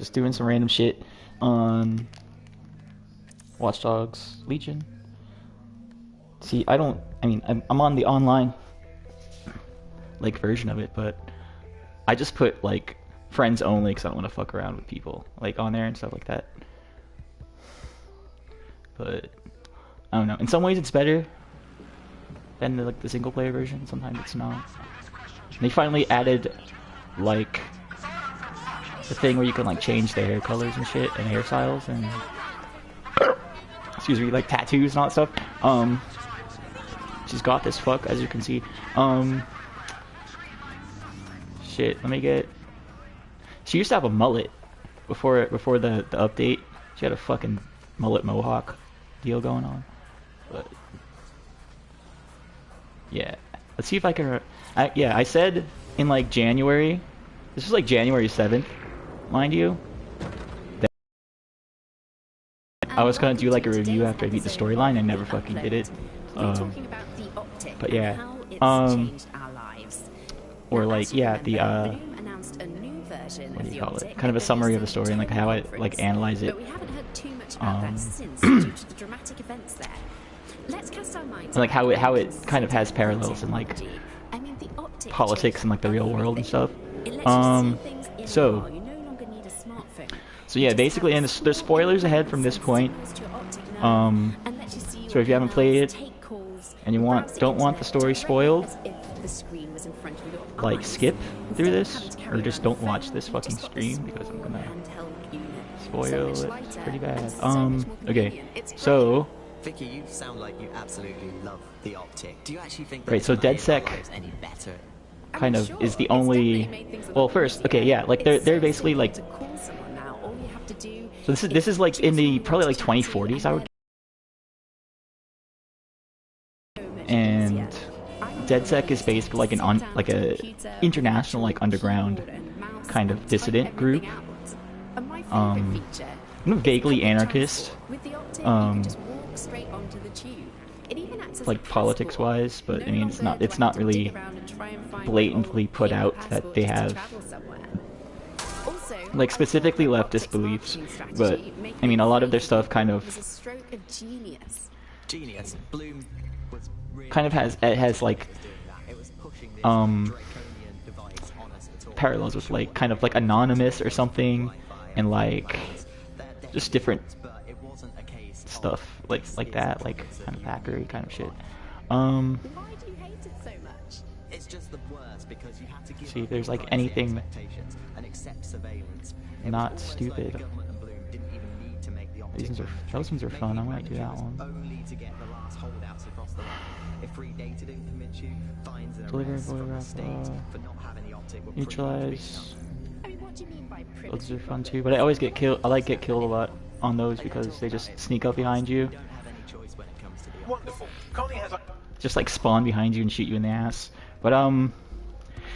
Just doing some random shit on Watch Dogs Legion. See, I mean, I'm on the online, like, version of it, but I just put, like, friends only because I don't want to fuck around with people, like, on there and stuff like that. But, I don't know. In some ways it's better than, the single player version. Sometimes it's not. They finally added, like, the thing where you can, like, change the hair colors and shit, and hairstyles, and excuse me, like, tattoos and all that stuff. She's got this fuck, as you can see. Shit, let me get... She used to have a mullet before the update. She had a fucking mullet mohawk deal going on. But yeah, let's see if I can... yeah, I said in, like, January. This was, like, January 7th, mind you. I was gonna do, like, a review after I beat the storyline. I never fucking did it. But yeah, or, like, yeah, the what do you call it? Kind of a summary of the story and, like, how I, like, analyze it. And, like, how it kind of has parallels in, like, politics and, like, the real world and stuff. So yeah, basically, and there's spoilers ahead from this point. So if you haven't played it and you don't want the story spoiled, like, skip through this, or just don't watch this fucking stream because I'm gonna spoil it. It's pretty bad. Okay, so Vicky, you sound like you absolutely love the optic. Do you actually think right? So DedSec any better? kind of is the only. Well, first, okay, yeah, like they're basically like. So this is like in the probably like 2040s, I would. And DedSec is basically like like a international, like, underground kind of dissident group. Vaguely anarchist. Like, politics wise, but I mean it's not really blatantly put out that they have, like, specifically leftist beliefs, but I mean a lot of their stuff kind of has like parallels with, like, kind of like Anonymous or something, and, like, just different stuff like that, like, kind of hackery kind of shit. Why do you hate it so much? It's just the worst because you have to give See if there's, like, anything not stupid. Those ones are fun. I might do that one. Only to get the last holdouts across the line. If free data didn't convince you, fines and Deliver arrests from the photograph, state for not having the optic were neutralize. I mean, what do you mean by Those are fun too, but I always get killed. I like get killed a lot on those because they just sneak up behind you. Wonderful. Connie has Just, like, spawn behind you and shoot you in the ass. But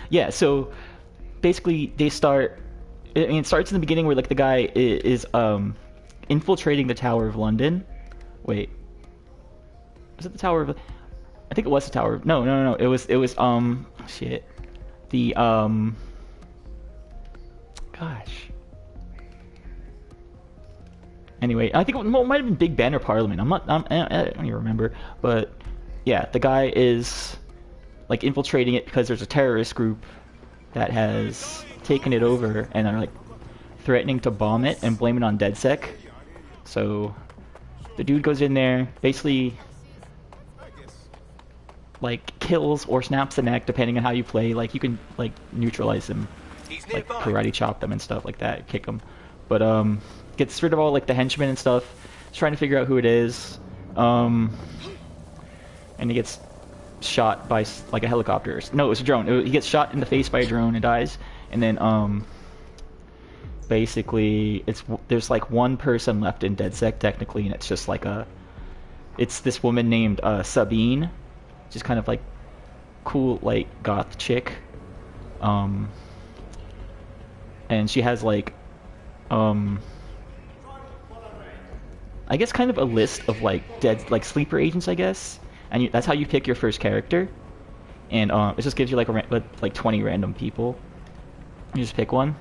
yeah. So basically, they start. I mean, it starts in the beginning where, like, the guy is infiltrating the Tower of London. Wait, was it the Tower of? I think it was the Tower. No. It was shit. The gosh. Anyway, I think it might have been Big Ben or Parliament. I don't even remember. But yeah, the guy is, like, infiltrating it because there's a terrorist group that has taken it over and are, like, threatening to bomb it and blame it on DedSec. So the dude goes in there, basically, like, kills or snaps the neck depending on how you play. Like, you can, like, neutralize them, like, karate chop them and stuff like that, kick them. But gets rid of all, like, the henchmen and stuff. He's trying to figure out who it is. And he gets shot by, like, a helicopter. No, it was a drone. He gets shot in the face by a drone and dies. And then basically there's, like, one person left in DedSec technically, and it's just like it's this woman named Sabine, just kind of, like, cool, like, goth chick. And she has, like, I guess kind of a list of, like, sleeper agents, I guess, and that's how you pick your first character. And it just gives you, like, like 20 random people. You just pick one,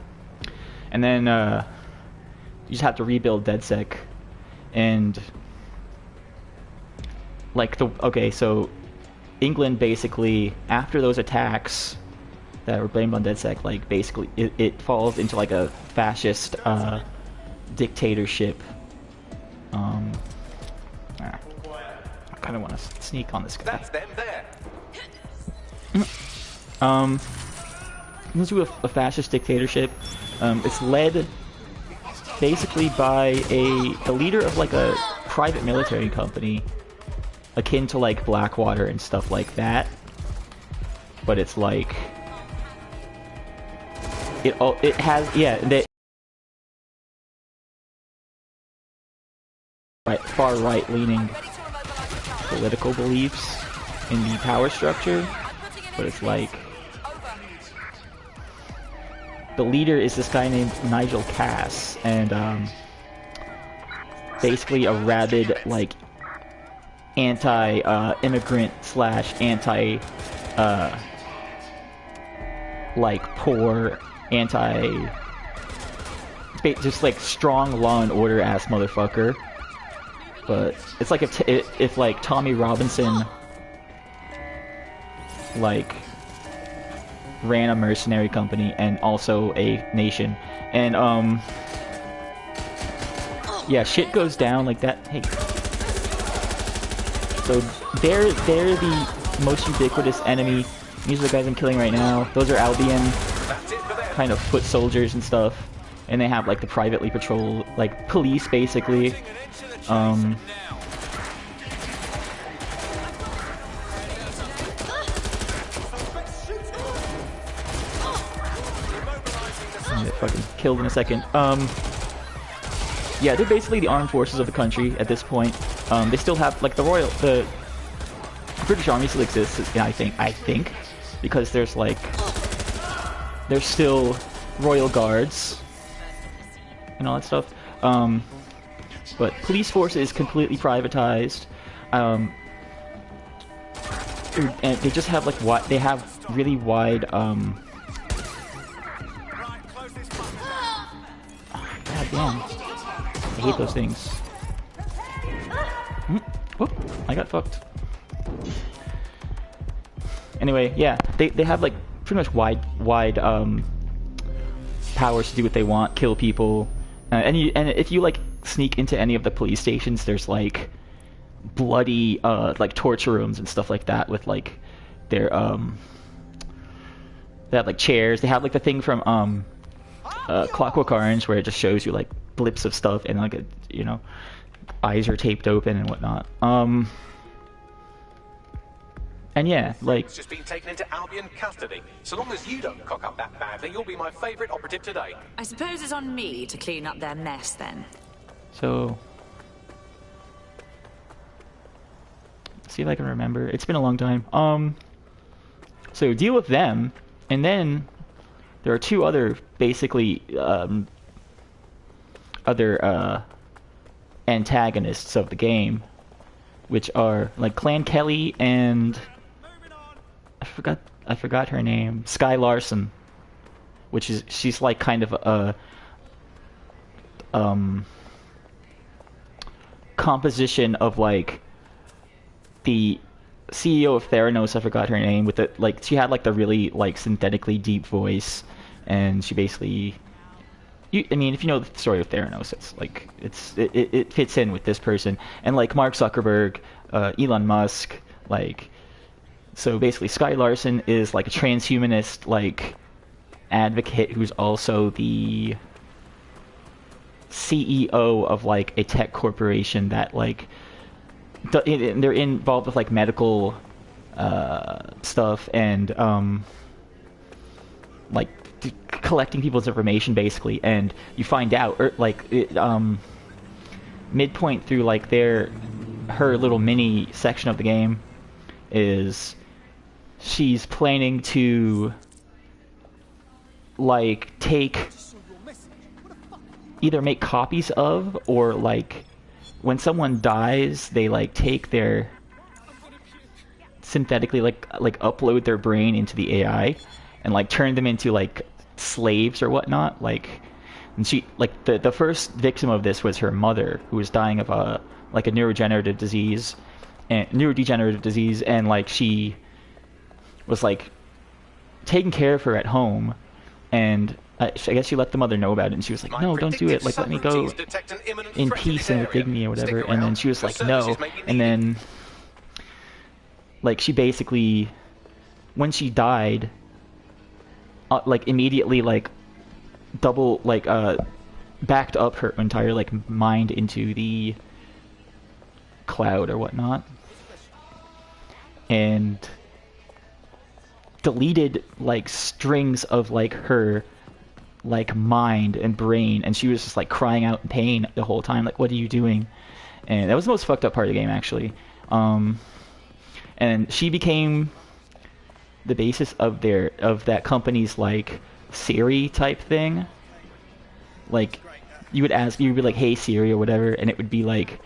and then you just have to rebuild DedSec, and like so England basically, after those attacks that were blamed on DedSec, like basically it falls into like a fascist dictatorship. I kind of want to sneak on this guy. That's them there. This is a fascist dictatorship. It's led basically by the leader of like a private military company, akin to like Blackwater and stuff like that. But it's like it has far right leaning political beliefs in the power structure, but it's like the leader is this guy named Nigel Cass, and basically a rabid like anti-immigrant slash anti like poor anti just like strong law and order ass motherfucker. But it's like if like Tommy Robinson like ran a mercenary company and also a nation, and yeah, shit goes down like that. Hey, so they're the most ubiquitous enemy. These are the guys I'm killing right now. Those are Albion kind of foot soldiers and stuff, and they have like the privately patrol like police basically. Get fucking killed in a second. Yeah, they're basically the armed forces of the country at this point. They still have like the British Army still exists. Yeah, I think, because there's still Royal Guards and all that stuff. But police force is completely privatized, and they just have like they have really wide God damn, I hate those things. Whoop, I got fucked. Anyway, yeah, they have like pretty much wide powers to do what they want, kill people, and if you like sneak into any of the police stations, there's like bloody like torture rooms and stuff like that with like their they have like chairs. They have like the thing from Clockwork Orange where it just shows you like blips of stuff and like eyes are taped open and whatnot. And yeah, like It's just been taken into Albion custody. So long as you don't cock up that badly, you'll be my favourite operative today. I suppose it's on me to clean up their mess then. so. See if I can remember. It's been a long time. So deal with them, and then there are two other basically other antagonists of the game, which are like Clan Kelly and I forgot her name, Sky Larson, which is she's like kind of a composition of like the CEO of Theranos. I forgot her name, with the like she had like the really like synthetically deep voice, and she basically I mean, if you know the story of Theranos, it's like it fits in with this person, and like Mark Zuckerberg, Elon Musk, like so basically Sky Larson is like a transhumanist like advocate who's also the CEO of like a tech corporation that like they're involved with like medical stuff and like collecting people's information basically, and you find out midpoint through like her little mini section of the game is she's planning to like either make copies of, or like when someone dies they like take their synthetically like upload their brain into the AI and like turn them into like slaves or whatnot. Like And she, like, the first victim of this was her mother, who was dying of a neurodegenerative disease, and like she was like taking care of her at home, and I guess she let the mother know about it, and she was like, no, don't do it, like, let me go in peace and with dignity or whatever. And then she was like, no, and then like she basically, when she died, like immediately like backed up her entire like mind into the cloud or whatnot, and deleted like strings of like her like mind and brain, and she was just like crying out in pain the whole time, like, what are you doing? And that was the most fucked up part of the game, actually. And she became the basis of that company's like Siri type thing. Like, you'd be like, hey Siri or whatever, and it would be like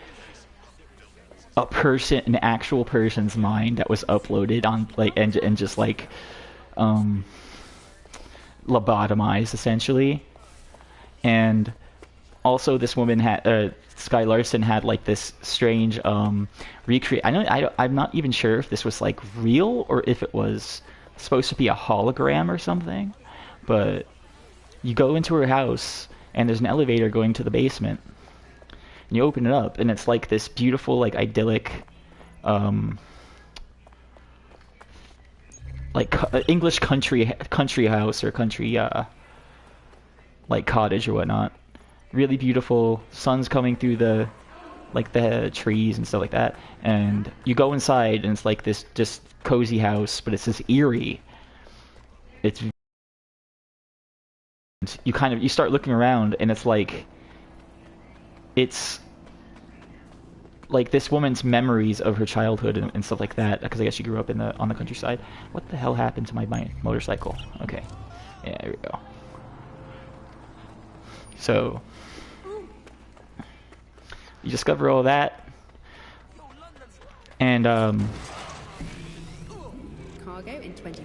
an actual person's mind that was uploaded on like and just like lobotomized essentially. And also this woman had Sky Larson had like this strange recreate. I'm not even sure if this was like real or if it was supposed to be a hologram or something, but you go into her house and there's an elevator going to the basement. And you open it up, and it's like this beautiful, like, idyllic, like English country house or country, like cottage or whatnot. Really beautiful. Sun's coming through the trees and stuff like that. And you go inside, and it's like this just cozy house, but it's this eerie. You start looking around, and it's like this woman's memories of her childhood and stuff like that, because I guess she grew up on the countryside. What the hell happened to my motorcycle? Okay, yeah, there we go. So you discover all that, and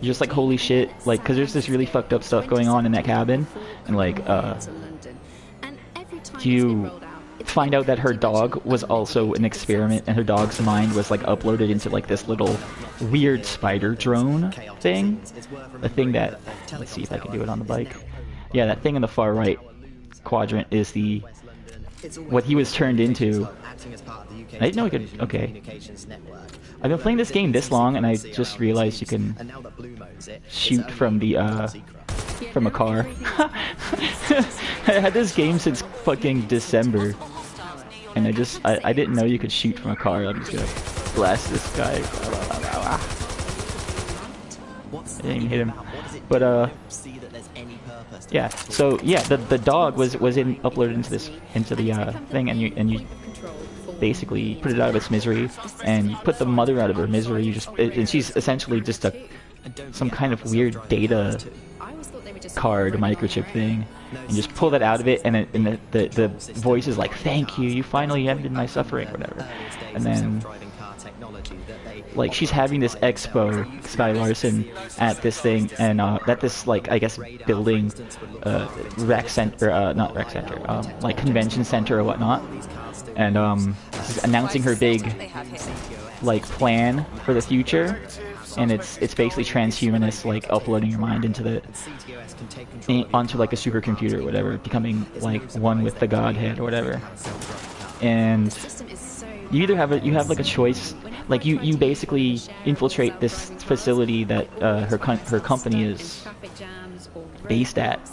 you're just like, holy shit, like, because there's this really fucked up stuff going on in that cabin, and like you find out that her dog was also an experiment, and her dog's mind was like uploaded into like this little weird spider drone thing. The thing that, let's see if I can do it on the bike. Yeah, that thing in the far right quadrant is what he was turned into. I didn't know he could. Okay, I've been playing this game this long, and I just realized you can shoot from a car. I had this game since fucking December, and I didn't know you could shoot from a car. I'm just gonna blast this guy. I didn't even hit him. But yeah. So yeah, the dog was uploaded into the thing, and you basically put it out of its misery, and you put the mother out of her misery. And she's essentially just some kind of weird data card microchip thing, and just pull that out of it, and the voice is like, thank you, you finally ended my suffering, whatever. And then like she's having this expo, Sky Larson, at this thing, and at this like, I guess, building, rec center, not rec center, like convention center or whatnot, and she's announcing her big like plan for the future. And it's basically transhumanist, like uploading your mind onto like a supercomputer or whatever, becoming like one with the Godhead or whatever. And you either have like a choice, like you basically infiltrate this facility that her company is based at,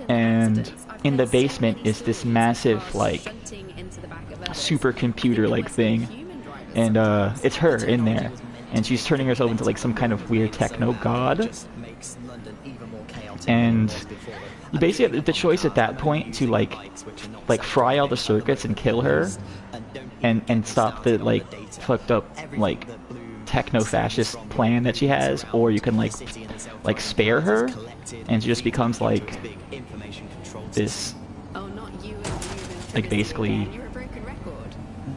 and in the basement is this massive like supercomputer like thing, and it's her in there. And she's turning herself into like some kind of weird techno god. And you basically have the choice at that point to like fry all the circuits and kill her, and stop the like fucked up like techno-fascist plan that she has, or you can like spare her, and she just becomes like this, like basically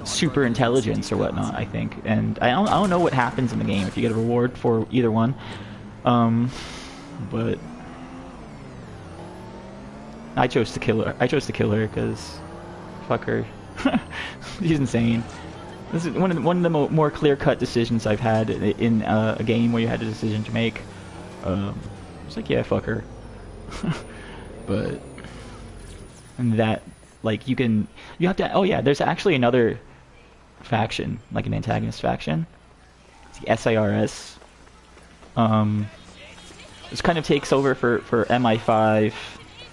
super intelligence or whatnot, I think. And I don't know what happens in the game if you get a reward for either one, but I chose to kill her. I chose to kill her because fuck her. She's insane. This is one of the more clear-cut decisions I've had in a game where you had a decision to make. It's like, yeah, fuck her. But and that, like, you have to. Oh yeah, there's actually another faction, like an antagonist faction. It's the SIRS. This kind of takes over for MI5,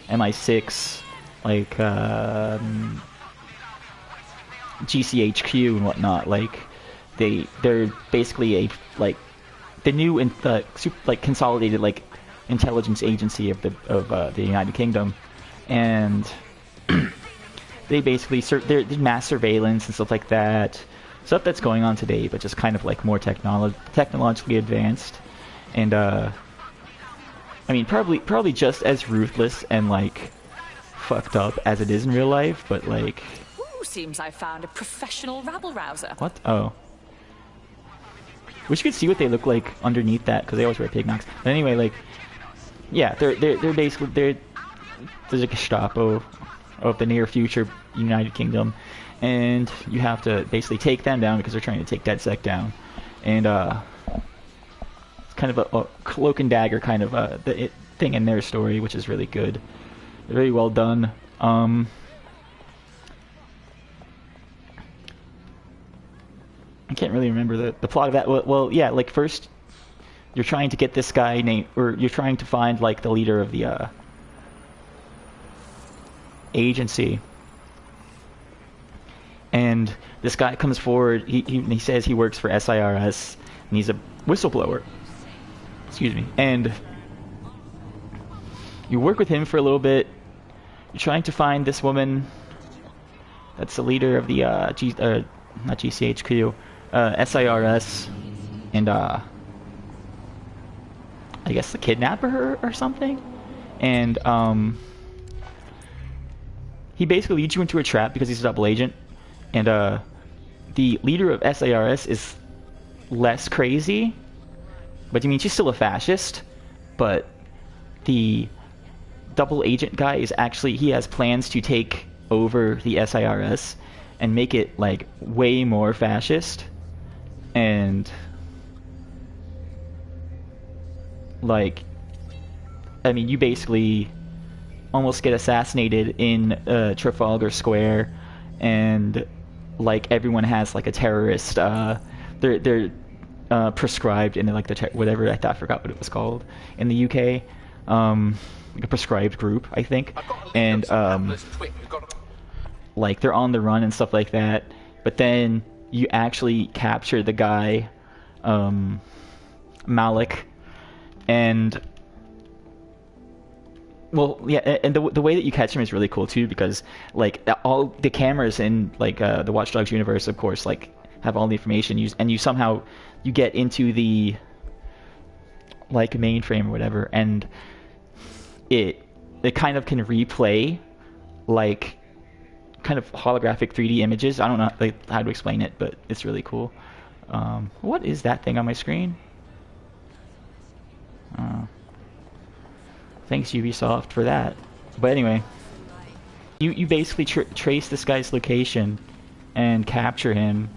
MI6, like GCHQ and whatnot. Like they're basically a like the new and like consolidated like intelligence agency of the United Kingdom, and they basically there's mass surveillance and stuff like that. Stuff that's going on today, but just kind of like more technologically advanced, and I mean probably just as ruthless and like fucked up as it is in real life, but like. Ooh, seems I found a professional rabble-rouser. What? Oh. Wish you could see what they look like underneath that, because they always wear pig masks. But anyway, like, yeah, they're basically there's a Gestapo of the near future United Kingdom, and you have to basically take them down because they're trying to take DedSec down, and it's kind of a cloak and dagger kind of thing in their story, which is really good, very well done. I can't really remember the plot of that. Well, yeah, like first you're trying to get this guy named, or you're trying to find like the leader of the agency, and this guy comes forward. He says he works for SIRS and he's a whistleblower. Excuse me. And you work with him for a little bit. You're trying to find this woman that's the leader of the not GCHQ, SIRS, and I guess the kidnapper or something. And he basically leads you into a trap because he's a double agent, and the leader of SIRS is less crazy, but I mean she's still a fascist, but the double agent guy is actually, he has plans to take over the SIRS and make it like way more fascist, and like I mean you basically almost get assassinated in Trafalgar Square, and like everyone has like a terrorist they're prescribed in like the whatever, I forgot what it was called in the UK, like a prescribed group, I think, and like they're on the run and stuff like that. But then you actually capture the guy, Malik, and well, yeah, and the way that you catch him is really cool too, because like all the cameras in like the Watch Dogs universe, of course, like have all the information and you somehow you get into the like mainframe or whatever, and it kind of can replay like kind of holographic 3D images. I don't know like how to explain it, but it's really cool. What is that thing on my screen? Thanks Ubisoft for that. But anyway, you basically trace this guy's location and capture him,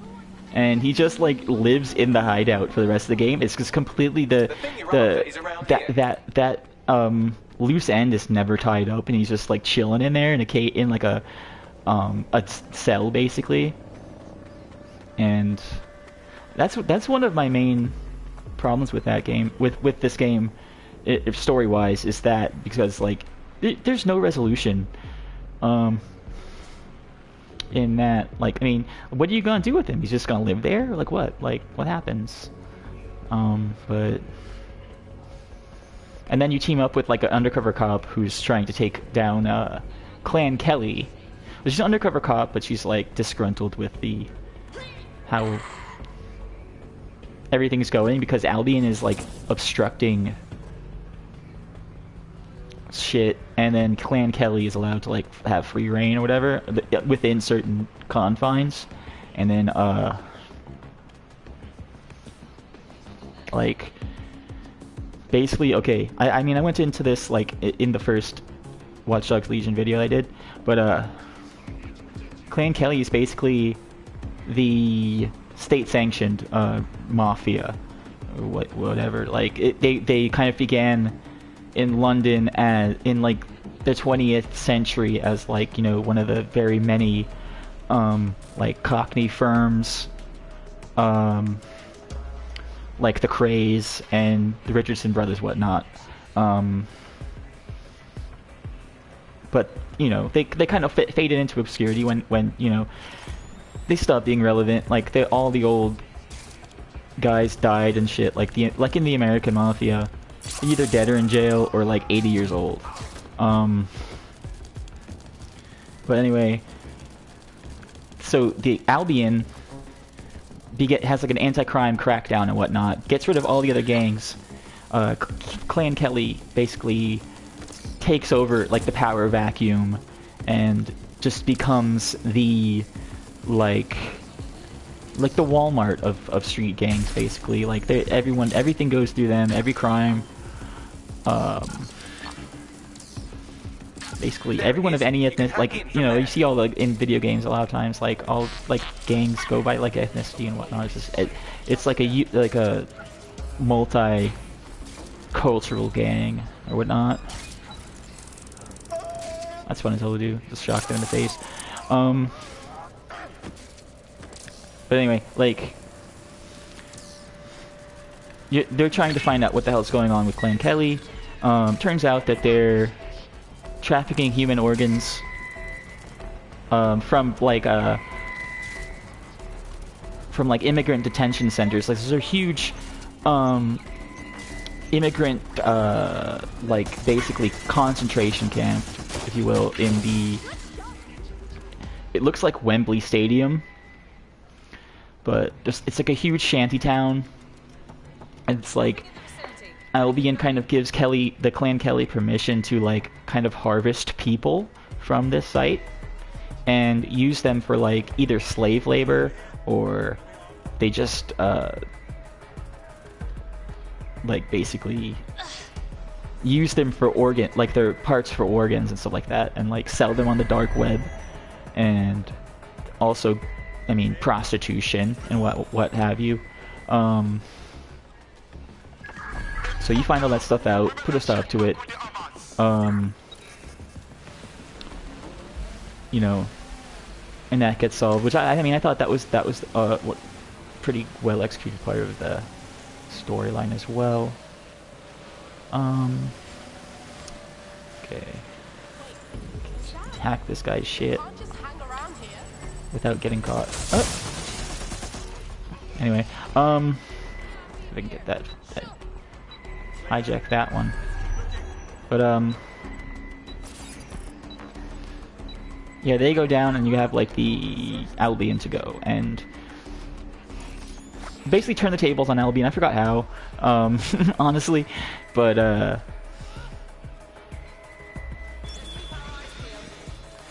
and he just like lives in the hideout for the rest of the game. It's just completely that loose end is never tied up, and he's just like chilling in there in like a cell basically. And that's one of my main problems with that game, with this game, story wise, is that because like there's no resolution in that. Like, I mean, what are you gonna do with him? He's just gonna live there? Like what? Like what happens? But and then you team up with like an undercover cop who's trying to take down Clan Kelly. She's an undercover cop, but she's like disgruntled with how everything's going, because Albion is like obstructing shit, and then Clan Kelly is allowed to like have free reign or whatever within certain confines, and then like basically, okay, I mean I went into this like in the first Watch Dogs Legion video I did, but Clan Kelly is basically the state-sanctioned mafia, or whatever. Like they kind of began in London as in like the 20th century as like, you know, one of the very many like Cockney firms, like the Crays and the Richardson brothers, whatnot. But you know, they kind of faded into obscurity when you know, they stopped being relevant. Like all the old guys died and shit. Like in the American Mafia, either dead or in jail or like 80 years old. But anyway, so the Albion has like an anti-crime crackdown and whatnot. Gets rid of all the other gangs. Clan Kelly basically takes over like the power vacuum and just becomes the like the Walmart of street gangs, basically. Like everything goes through them, every crime. Basically everyone of any ethnicity, like, you know, you see all the in video games a lot of times, like all like gangs go by like ethnicity and whatnot. It's just it's like a multi-cultural gang or whatnot. That's what I told you. Just shocked them in the face. But anyway, like they're trying to find out what the hell's going on with Clan Kelly. Turns out that they're trafficking human organs from like immigrant detention centers. Like these are huge immigrant like basically concentration camp, if you will, in the, it looks like Wembley Stadium, but it's like a huge shanty town. And it's like Albion kind of gives the Clan Kelly permission to like kind of harvest people from this site and use them for like either slave labor, or they just like basically use them for their parts for organs and stuff like that, and like sell them on the dark web, and also, I mean, prostitution and what have you. So you find all that stuff out, put a stop to it, you know, and that gets solved. Which I mean, I thought that was what pretty well executed part of the storyline as well. Okay, hack this guy's shit without getting caught. Oh. Anyway, if I can get that hijack that one. But yeah, they go down and you have like the Albion to go and basically turn the tables on Albion. I forgot how, honestly, but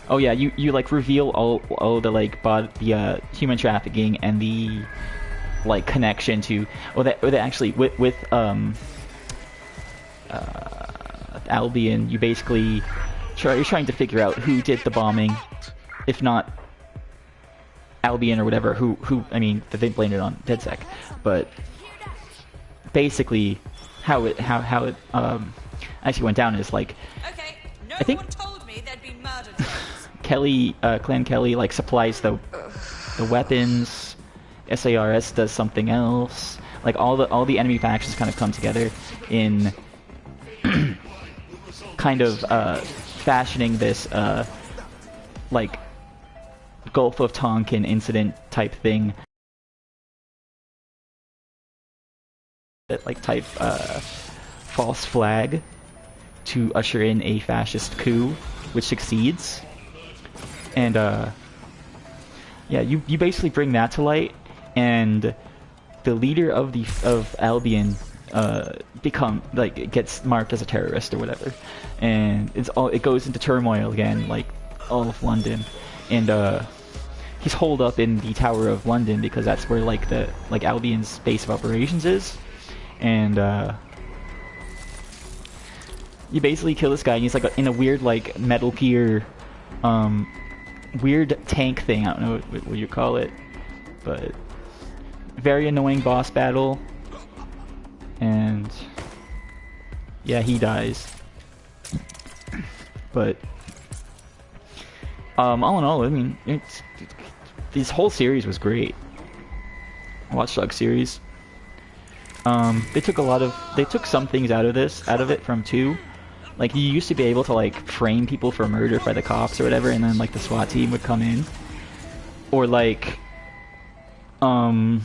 oh yeah, you like reveal all the like the human trafficking and the like connection to, or that actually with Albion, you basically you're trying to figure out who did the bombing, if not Albion or whatever, who I mean, that they blamed it on DedSec, but basically how it actually went down is like, Okay, no I think one told me there'd be murder Kelly, Clan Kelly like supplies the weapons, SARS does something else, like all the enemy factions kind of come together in kind of fashioning this like Gulf of Tonkin incident type thing, that like type false flag to usher in a fascist coup, which succeeds. And yeah, you basically bring that to light, and the leader of Albion gets marked as a terrorist or whatever, and it goes into turmoil again, like all of London, and he's holed up in the Tower of London because that's where like Albion's base of operations is, and You basically kill this guy, and he's like in a weird like Metal Gear, weird tank thing. I don't know what you call it, but very annoying boss battle. And yeah, he dies. But all in all, I mean, this whole series was great. Watch Dogs series. They took some things out of it from 2. Like, you used to be able to, like, frame people for murder by the cops or whatever, and then, like, the SWAT team would come in. Or, like, yeah,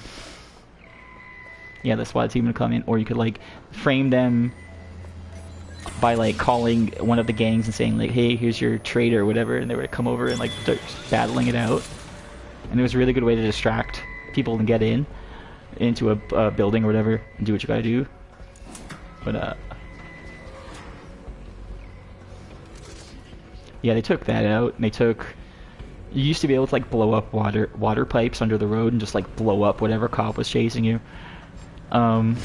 the SWAT team would come in, or you could, like, frame them by, like, calling one of the gangs and saying, like, hey, here's your traitor or whatever, and they would come over and, like, start battling it out. And it was a really good way to distract people and get into a building or whatever and do what you gotta do. But, yeah, they took that out, and they took... You used to be able to, like, blow up water pipes under the road and just, like, blow up whatever cop was chasing you. But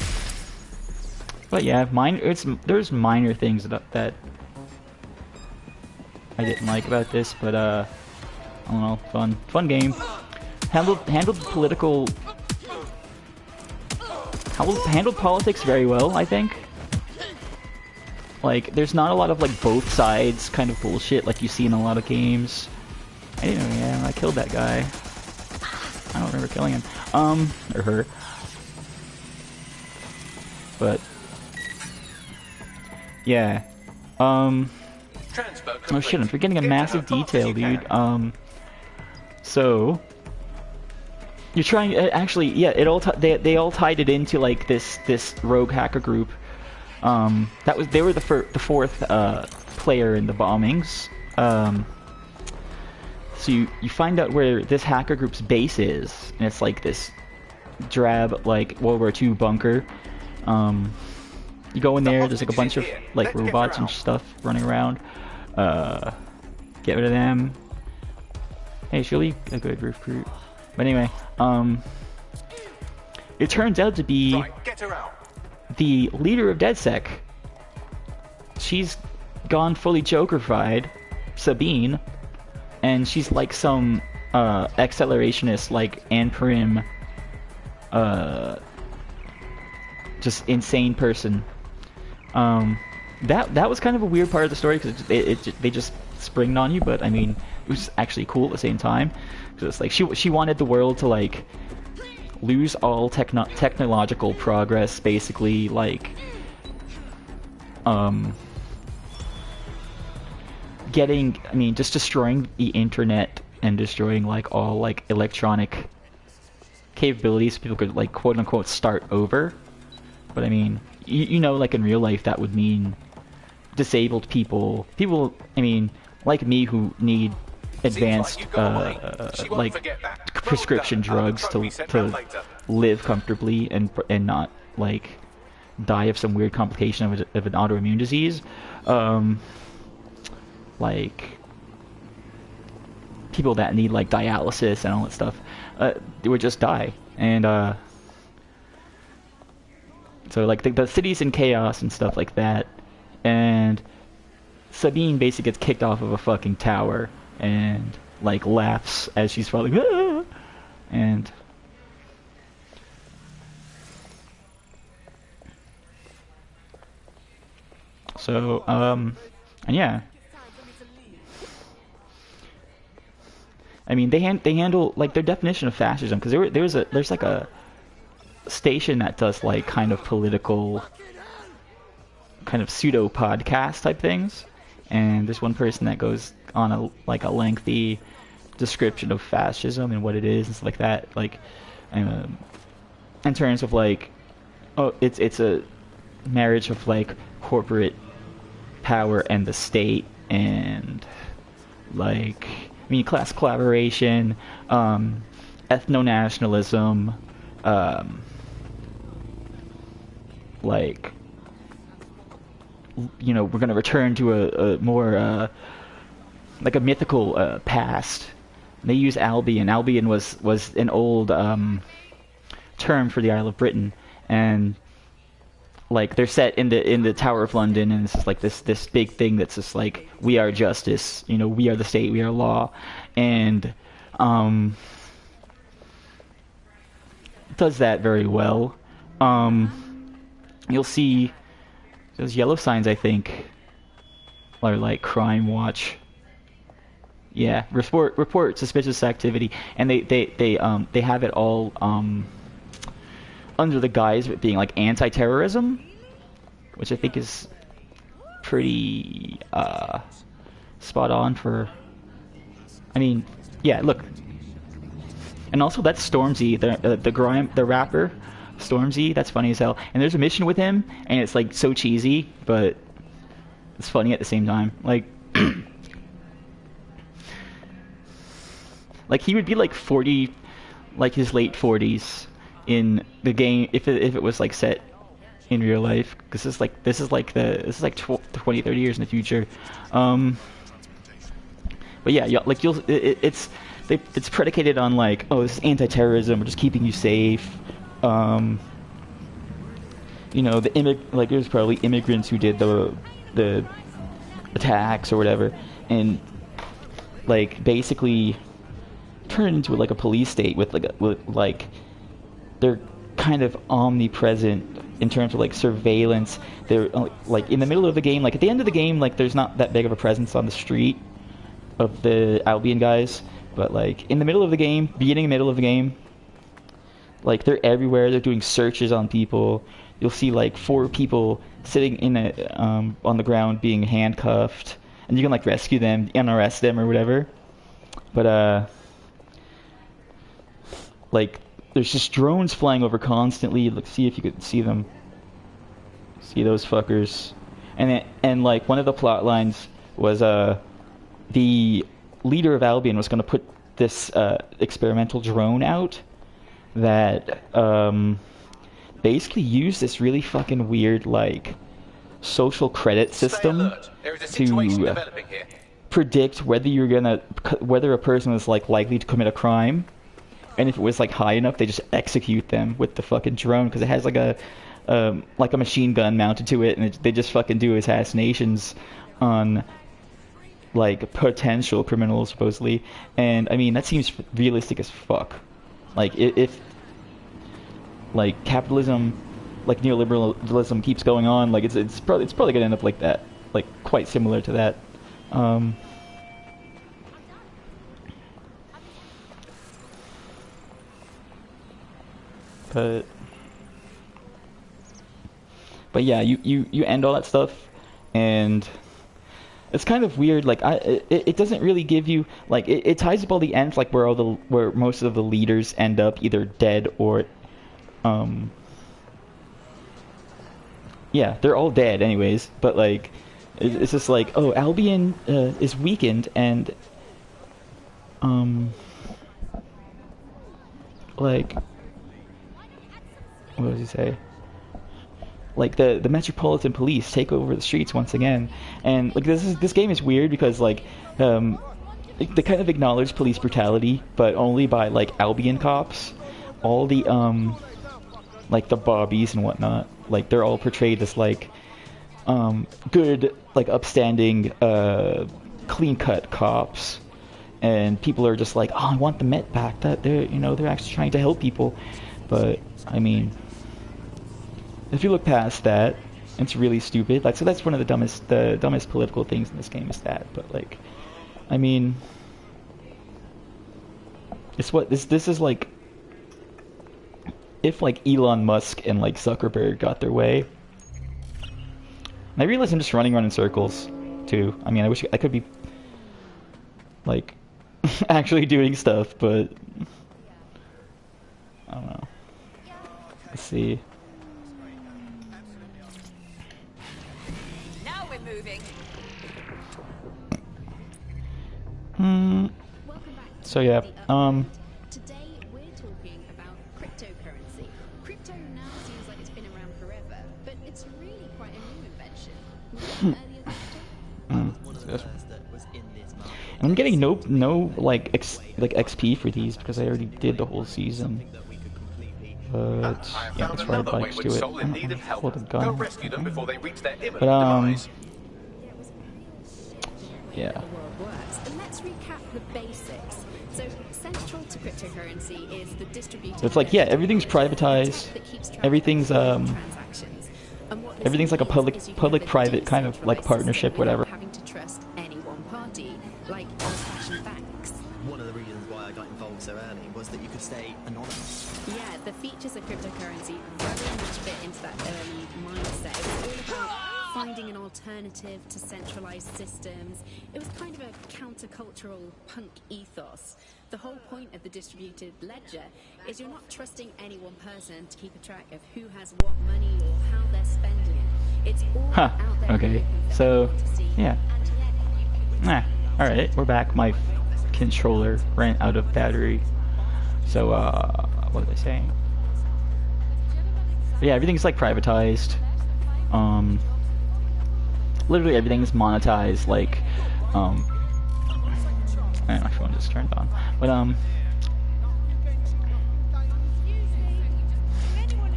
yeah, there's minor things that I didn't like about this, but, I don't know, fun game. Handled politics very well, I think. Like, there's not a lot of, like, both sides kind of bullshit like you see in a lot of games. I didn't know, yeah, I killed that guy. I don't remember killing him. Or her. But, yeah. Oh shit, I'm forgetting a massive detail, dude. So... You're trying, actually, yeah, they all tied it into, like, this rogue hacker group. They were the fourth player in the bombings. So you find out where this hacker group's base is, and it's like this drab, like, World War II bunker. You go in there, there's like a bunch of like robots and stuff running around. Get rid of them. Hey, surely a good recruit. But anyway, it turns out to be the leader of DedSec. She's gone fully Joker-fied, Sabine, and she's like some accelerationist, like Anne Prim, just insane person. That was kind of a weird part of the story because they just springed on you, but I mean it was actually cool at the same time because it's like she wanted the world to like lose all technological progress, basically, like just destroying the internet and destroying like all like electronic capabilities so people could like quote unquote start over. But I mean, you know, like in real life that would mean disabled people, I mean, like me who need advanced like prescription drugs to live comfortably and not like die of some weird complication of an autoimmune disease. Like people that need like dialysis and all that stuff, they would just die. And so like the city's in chaos and stuff like that, and Sabine basically gets kicked off of a fucking tower and like laughs as she's falling. Ah! And so and yeah, I mean they handle like their definition of fascism, because there's like a station that does like kind of political, kind of pseudo podcast type things, and there's one person that goes on a lengthy description of fascism and what it is and stuff like that, like in terms of like, oh, it's a marriage of like corporate power and the state, and like, I mean, class collaboration, ethno-nationalism, like, you know, we're gonna return to a more like a mythical past. They use Albion. Albion was an old term for the Isle of Britain, and like they're set in the Tower of London, and it's just like this big thing that's just like, we are justice, you know, we are the state, we are law, and does that very well. You'll see those yellow signs, I think, are like crime watch. Yeah, report suspicious activity, and they have it all under the guise of it being like anti-terrorism, which I think is pretty spot on for. I mean, yeah, look, and also that's Stormzy, the rapper, Stormzy. That's funny as hell. And there's a mission with him, and it's like so cheesy, but it's funny at the same time. Like. Like, he would be like 40, like his late 40s in the game if it was like set in real life. Because this is like 20, 30 years in the future. But yeah, like it's predicated on like, oh, this is anti-terrorism, we're just keeping you safe. You know, like there's probably immigrants who did the attacks or whatever, and like basically turn into like a police state with like they're kind of omnipresent in terms of like surveillance. They're like in the middle of the game, like at the end of the game, like there's not that big of a presence on the street of the Albion guys, but like in the middle of the game, beginning and middle of the game, like they're everywhere. They're doing searches on people. You'll see like 4 people sitting in on the ground being handcuffed, and you can like rescue them and arrest them or whatever. But like, there's just drones flying over constantly. Let's see if you could see them. See those fuckers. And like, one of the plot lines was, the leader of Albion was going to put this, experimental drone out that, basically used this really fucking weird, like, social credit system to predict whether a person was, like, likely to commit a crime. And if it was like high enough, they just execute them with the fucking drone, because it has like a machine gun mounted to it, and they just fucking do assassinations on like potential criminals supposedly. And I mean, that seems realistic as fuck. Like if like capitalism, like neoliberalism keeps going on, like it's probably gonna end up like that, like quite similar to that. But yeah, you end all that stuff, and it's kind of weird. Like it doesn't really give you like it ties up all the ends, like where most of the leaders end up either dead or yeah, they're all dead anyways. But like it's just like, oh, Albion is weakened, and like, what does he say? Like the Metropolitan Police take over the streets once again, and like this game is weird because like they kind of acknowledge police brutality, but only by like Albion cops. All the like the bobbies and whatnot, like they're all portrayed as like good, like upstanding, clean-cut cops, and people are just like, oh, I want the Met back. That they're actually trying to help people, but I mean, if you look past that, it's really stupid. Like, so that's one of the dumbest political things in this game is that. But like, I mean, it's what this is like. If like Elon Musk and like Zuckerberg got their way. And I realize I'm just running around in circles too. I mean, I wish I could be like actually doing stuff, but I don't know. Let's see. Now we're moving. So yeah, Today we're talking about cryptocurrency. Crypto now seems like it's been around forever, but it's really quite a new invention. Earlier crypto? And I'm getting no like XP for these because I already did the whole season. But yeah, let's ride Another bikes wayward to it. soul in need of help. Hold a Go gun. rescue them before they reach their imminent But demise. yeah. The world works. And let's recap the basics. So central to cryptocurrency is the distributed. It's like, yeah, everything's privatized. that keeps track Everything's of transactions. And what this everything's like a means is you can have a public-private kind of like decentralized partnership, system whatever. without having to trust any one party, like old-fashioned banks. One of the reasons why I got involved so early was that you could stay anonymous. Yeah, the features of cryptocurrency very much fit into that early mindset. It was all about finding an alternative to centralized systems. It was kind of a countercultural punk ethos. The whole point of the distributed ledger is you're not trusting any one person to keep a track of who has what money or how they're spending it. It's all Huh. out there. Okay. So, yeah. Alright, we're back. My controller ran out of battery. So, what was I saying? Yeah, everything's like privatized. Literally everything's monetized, like, and my phone just turned on. But,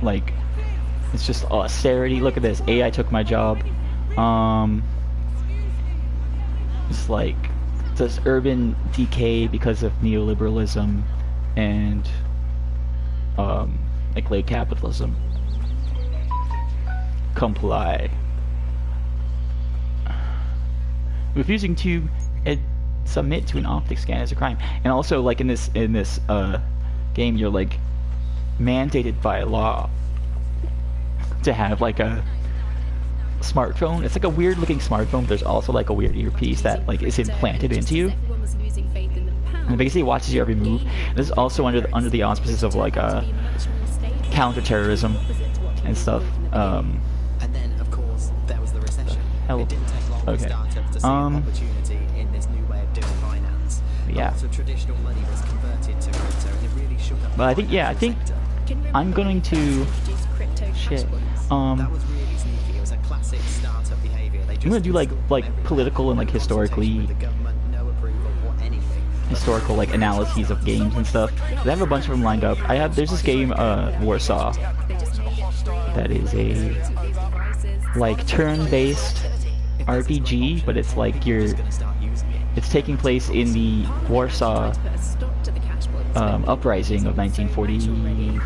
like, it's just austerity. Look at this. AI took my job. It's like, this urban decay because of neoliberalism and, like, late capitalism. Comply. Refusing to submit to an optic scan is a crime. And also, like, in this game, you're like mandated by law to have like a smartphone. It's like a weird looking smartphone, but there's also like a weird earpiece that like is implanted into you, and basically watches your every move. This is also under the auspices of like counterterrorism and stuff. And then, of course, there was the recession. Hell. It didn't take long for Okay. startups to see an opportunity in this new way of doing finance. Yeah. Lots of traditional money was converted to crypto, and it really shook up the But I think sector. I'm going to shit. That was really sneaky. It was a classic startup behavior. They just I'm gonna do like everything. political and like No consultation historically with the government, no approval or anything. historical like analyses of games and stuff. I have a bunch of them lined up. There's this game Warsaw that is a like turn-based RPG, but it's like it's taking place in the Warsaw uprising of 1944,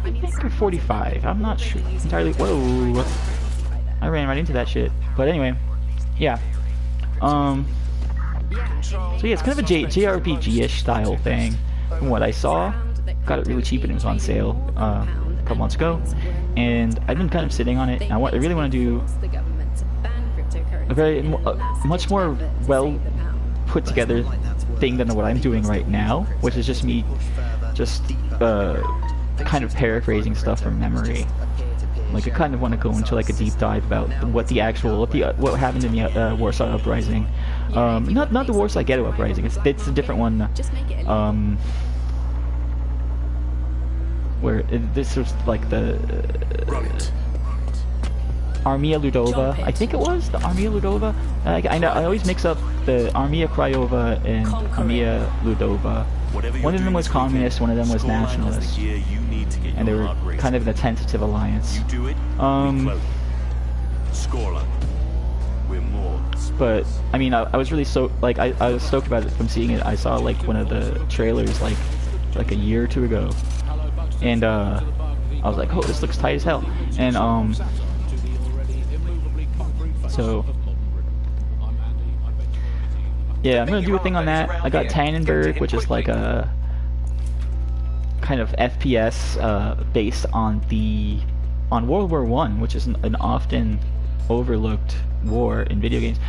I think, or 45. I'm not sure entirely. Whoa! I ran right into that shit. But anyway, yeah. So yeah, it's kind of a JRPG-ish style thing. From what I saw, got it really cheap and it was on sale a couple months ago, and I've been kind of sitting on it. And I really want to do a much more well put together thing than what I'm doing right now, which is just me kind of paraphrasing stuff from memory. Like, I kind of want to go into like a deep dive about what happened in the Warsaw Uprising. Not the Warsaw Ghetto Uprising. It's a different one. Where this was like the Armia Ludova. I think it was the Armia Ludova. I know I always mix up the Armia Krajova and Armia Ludova. One of them was communist, one of them was nationalist, and they were kind of in a tentative alliance. But I mean, I was really I was stoked about it from seeing it. I saw like one of the trailers like a year or two ago, and I was like, oh, this looks tight as hell. And so yeah, I'm gonna do a thing on that. I got Tannenberg, which is like a kind of FPS based on World War I, which is an often overlooked war in video games,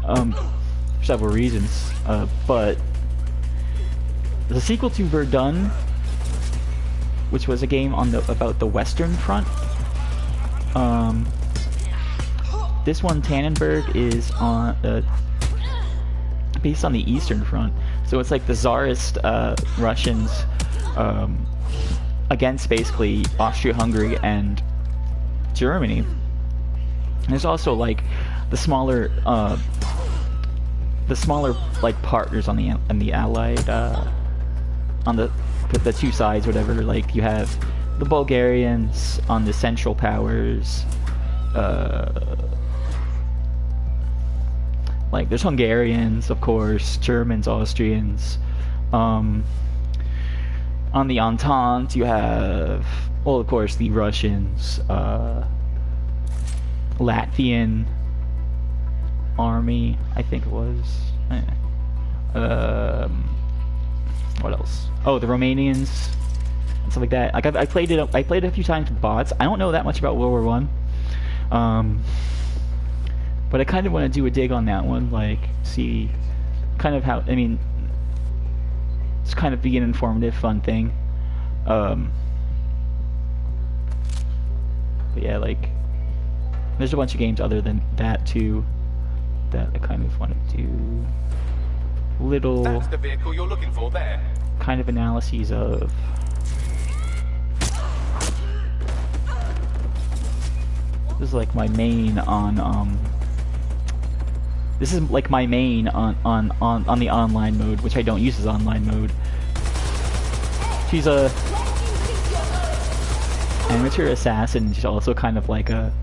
for several reasons. But the sequel to Verdun, which was a game about the Western Front, this one, Tannenberg, is based on the Eastern Front. So it's like the Tsarist Russians against basically Austria-Hungary and Germany. And there's also like the smaller like partners on the Allied on the the two sides, whatever. Like you have the Bulgarians on the Central Powers. Like there's Hungarians, of course, Germans, Austrians. On the Entente, you have, well, of course, the Russians, Latvian army, I think it was. What else? Oh, the Romanians and stuff like that. Like I played it. I played it a few times with bots. I don't know that much about World War One, but I kind of want to do a dig on that one. Like see, kind of how. I mean, it's kind of be an informative, fun thing. But yeah, like there's a bunch of games other than that too that I kind of want to do little. That's the vehicle you're looking for there. Kind of analyses of. This is like my main on This is like my main on the online mode, which I don't use as online mode. She's a amateur assassin. She's also kind of like a.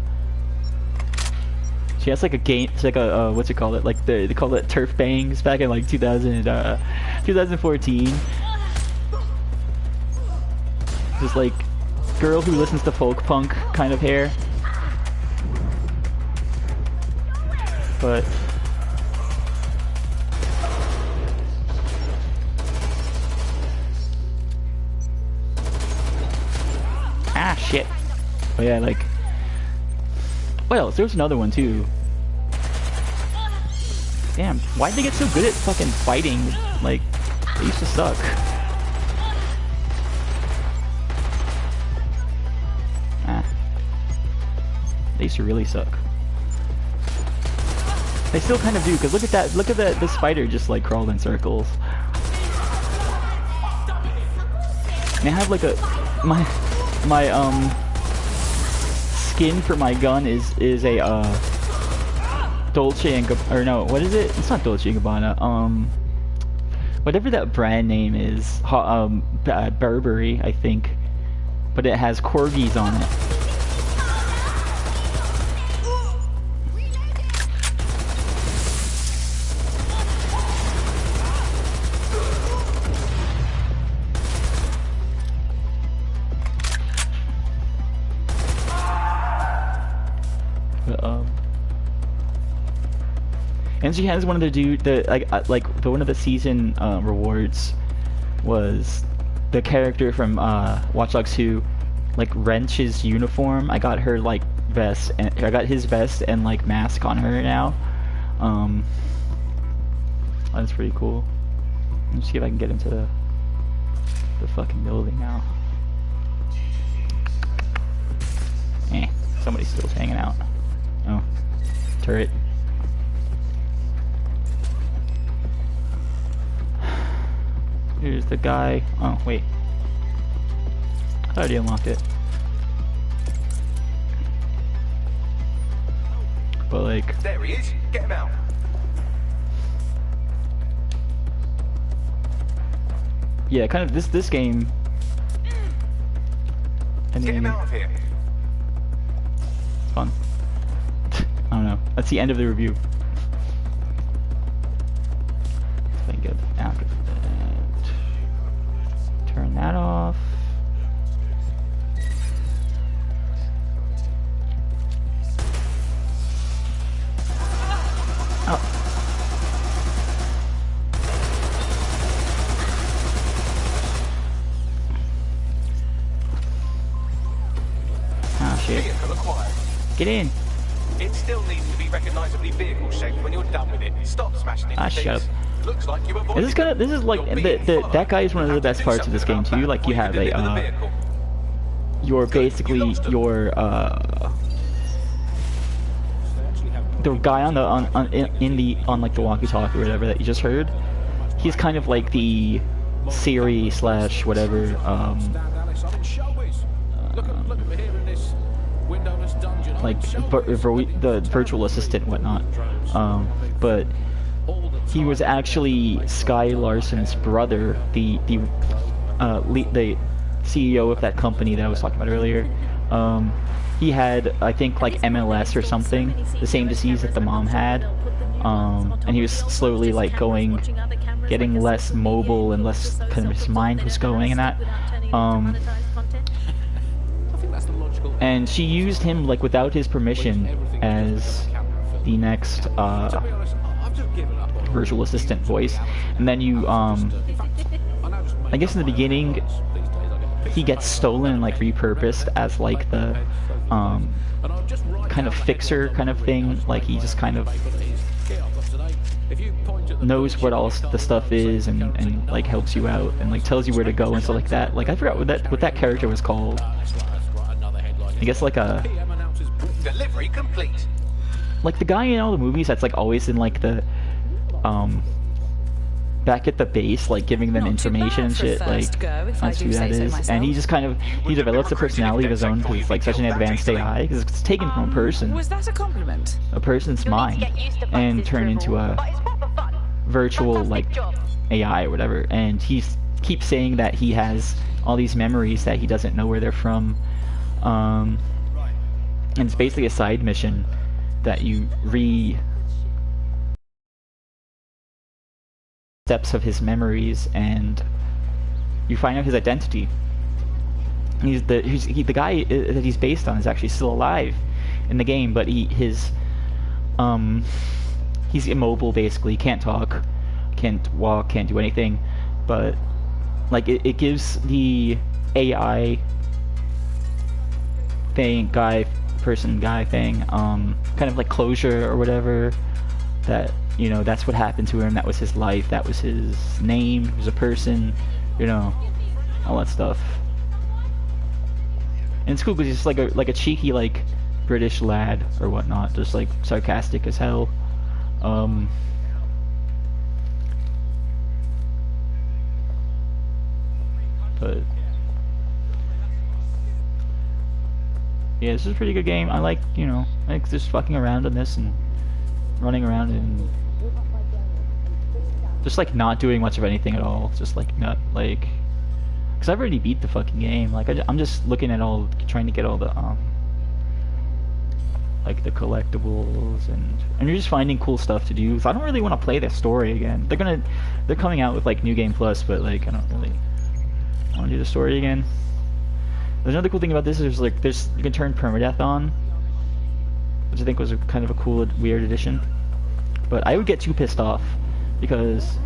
She has like a game. It's like a what's it called? It like they called it turf bangs back in like 2014. Just like girl who listens to folk punk kind of hair. But ah shit. But yeah, like well, there was another one too. Damn, why'd they get so good at fucking fighting? Like, they used to suck. Ah. They used to really suck. They still kind of do, because look at that, the spider just like crawled in circles. And I have like a, my skin for my gun is a Dolce and Gabbana, or no, what is it? It's not Dolce and Gabbana. Whatever that brand name is, Burberry, I think, but it has corgis on it. And she has one of the one of the season rewards was the character from Watch Dogs 2, like Wrench's uniform. I got her like vest, and I got his vest and like mask on her now. That's pretty cool. Let's see if I can get into the fucking building now. Somebody still's hanging out. Oh, turret. Here's the guy. Oh, wait. I already unlocked it. But like... There he is. Get him out. Yeah, kind of this game... I mean, Get him out of here. It's fun. I don't know. That's the end of the review. Let's think of after that. Turn that off. Oh. Ah, shit. Get in. It still needs to be recognizably vehicle shaped when you're done with it. Stop smashing it. Ah, shut up. Looks like you avoided This is like that guy is one of the best parts of this game too. Like you have a you're basically your the guy on like the walkie-talkie or whatever that you just heard. He's kind of like the Siri / whatever like the virtual assistant and whatnot. But he was actually Sky Larson's brother, the the CEO of that company that I was talking about earlier. He had, I think, like MLS or something, the same disease that the mom had, and he was slowly like getting less mobile and less kind of his mind was going and that. And she used him like without his permission as the next virtual assistant voice, and then you I guess in the beginning he gets stolen and like repurposed as like the kind of fixer kind of thing. Like he just kind of knows what all the stuff is and like helps you out and like tells you where to go and stuff like that. Like I forgot what that character was called. I guess like a Delivery complete. like the guy in all the movies that's like always in like the back at the base, like giving them information and shit. Like that's who that is. And he just kind of he develops a personality of his own because it's like such an advanced AI because it's taken from a person. Was that a compliment? A person's mind and turn into a virtual like AI or whatever. And he keeps saying that he has all these memories that he doesn't know where they're from. And it's basically a side mission that you steps of his memories and you find out his identity. He's the guy that he's based on is actually still alive in the game, but he's immobile basically, can't talk, can't walk, can't do anything, but like it gives the AI thing guy thing kind of like closure or whatever, that you know that's what happened to him, that was his life, that was his name, he was a person, you know, all that stuff. And it's cool because he's like a cheeky like British lad or whatnot, just like sarcastic as hell. But yeah, this is a pretty good game. I like, you know, like just fucking around on this and running around and just like not doing much of anything at all. Just like not like, because I've already beat the fucking game. Like I'm just looking at all, trying to get all the like the collectibles and you're just finding cool stuff to do. So I don't really want to play the story again. They're coming out with like New Game Plus, but like I don't really want to do the story again. There's another cool thing about this is like you can turn permadeath on, which I think was kind of a cool, weird addition. But I would get too pissed off because,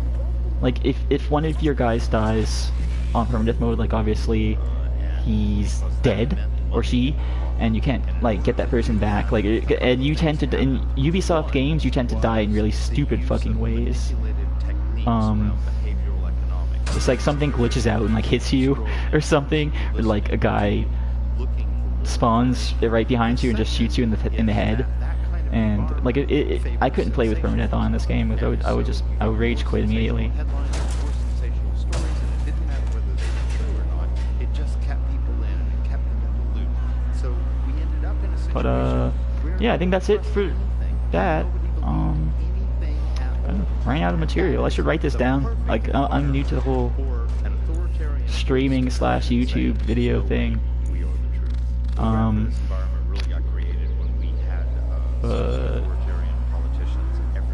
like, if one of your guys dies on permadeath mode, like obviously he's dead or she, and you can't like get that person back. Like, and you tend to in Ubisoft games, you tend to die in really stupid fucking ways. It's like something glitches out and like hits you or something, or like a guy spawns right behind you and just shoots you in the head, and like I couldn't play with permadeath on this game. I would rage quit immediately. But yeah, I think that's it for that. I ran out of material. I should write this down. Like I'm new to the whole streaming / YouTube video thing.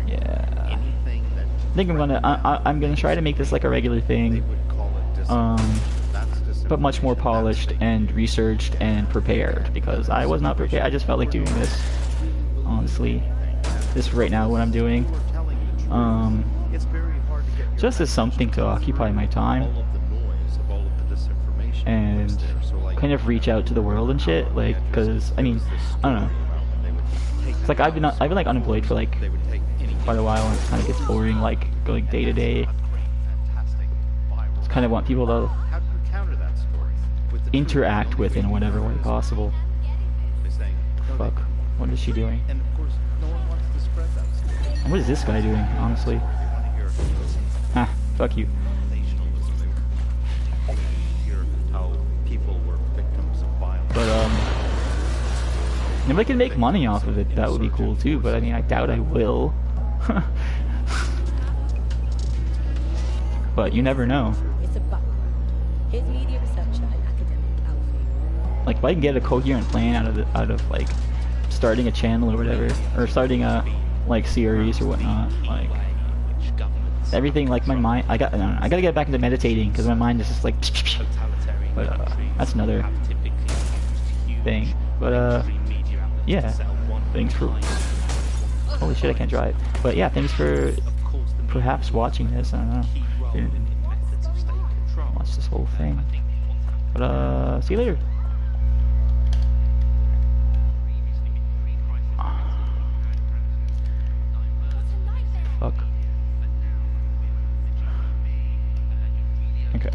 Yeah. I think I'm gonna try to make this like a regular thing. But much more polished and researched and prepared, because I was not prepared. I just felt like doing this, honestly. This right now what I'm doing. Just as something to occupy my time and kind of reach out to the world and shit, like, cause I mean, I don't know. It's like I've been like unemployed for like quite a while, and it kind of gets boring, like going day to day. Just kind of want people to interact with in whatever way possible. Fuck, what is she doing? And what is this guy doing, honestly? Ah, fuck you. But if I can make money off of it, that would be cool too, but I mean, I doubt I will. But you never know. is media researcher and academic Alfie. Like if I can get a coherent plan out of like starting a channel or whatever, or starting a like series or whatnot, like everything, like my mind, I gotta get back into meditating because my mind is just like, but that's another thing. But yeah, thanks for, holy shit, I can't drive. But yeah, thanks for perhaps watching this. I don't know, didn't watch this whole thing, but see you later. Fuck. Okay.